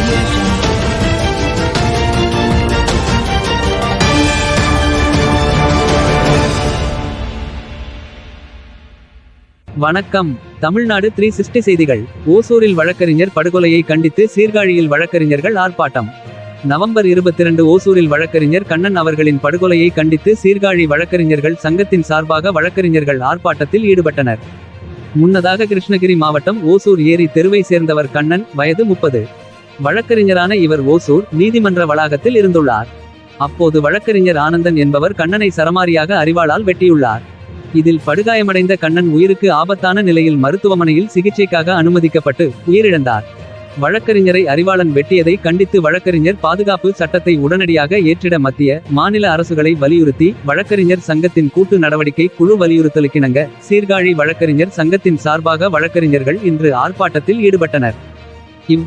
audio jungle. வணக்கம். தமிழ்நாடு 360 செய்திகள். ஓசூரில் வழக்கறிஞர் படுகொலையை கண்டித்து சீர்காழியில் வழக்கறிஞர்கள் ஆர்ப்பாட்டம். நவம்பர் 22 ஓசூரில் வழக்கறிஞர் கண்ணன் அவர்களின் படுகொலையை கண்டித்து சீர்காழி வழக்கறிஞர்கள் சங்கத்தின் சார்பாக வழக்கறிஞர்கள் ஆர்ப்பாட்டத்தில் ஈடுபட்டனர். முன்னதாக கிருஷ்ணகிரி மாவட்டம் ஓசூர் ஏரி தெருவை சேர்ந்தவர் கண்ணன், வயது 30. வழக்கறிஞரான இவர் ஓசூர் நீதிமன்ற வளாகத்தில் இருந்துள்ளார். அப்போது வழக்கறிஞர் ஆனந்தன் என்பவர் கண்ணனை சரமாரியாக அரிவாளால் வெட்டியுள்ளார். இதில் படுகாயமடைந்த கண்ணன் உயிருக்கு ஆபத்தான நிலையில் மருத்துவமனையில் சிகிச்சைக்காக அனுமதிக்கப்பட்டு உயிரிழந்தார். வழக்கறிஞரை அரிவாளன் வெட்டியதை கண்டித்து வழக்கறிஞர் பாதுகாப்பு சட்டத்தை உடனடியாக ஏற்றிட மத்திய, மாநில அரசுகளை வலியுறுத்தி வழக்கறிஞர் சங்கத்தின் கூட்டு நடவடிக்கை குழு வலியுறுத்தலுக்கிணங்க சீர்காழி வழக்கறிஞர் சங்கத்தின் சார்பாக வழக்கறிஞர்கள் இன்று ஆர்ப்பாட்டத்தில் ஈடுபட்டனர்.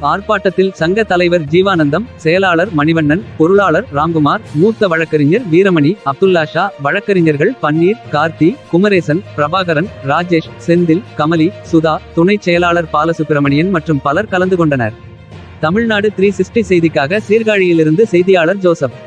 ஆர்ப்பாட்டத்தில் சங்க தலைவர் ஜீவானந்தம், செயலாளர் மணிவண்ணன், பொருளாளர் ராம்குமார், மூத்த வழக்கறிஞர் வீரமணி, அப்துல்லாஷா, வழக்கறிஞர்கள் பன்னீர், கார்த்தி, குமரேசன், பிரபாகரன், ராஜேஷ், செந்தில், கமலி, சுதா, துணை செயலாளர் பாலசுப்பிரமணியன் மற்றும் பலர் கலந்து கொண்டனர். தமிழ்நாடு 360 செய்திக்காக சீர்காழியிலிருந்து செய்தியாளர் ஜோசப்.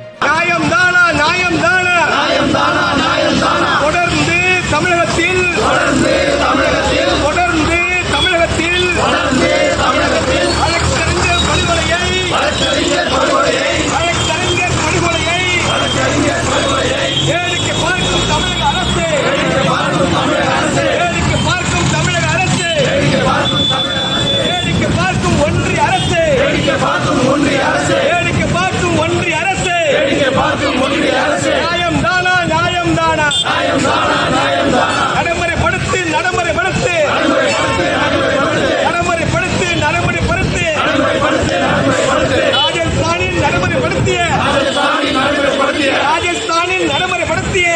ராஜஸ்தானில் நடைமுறைப்படுத்திய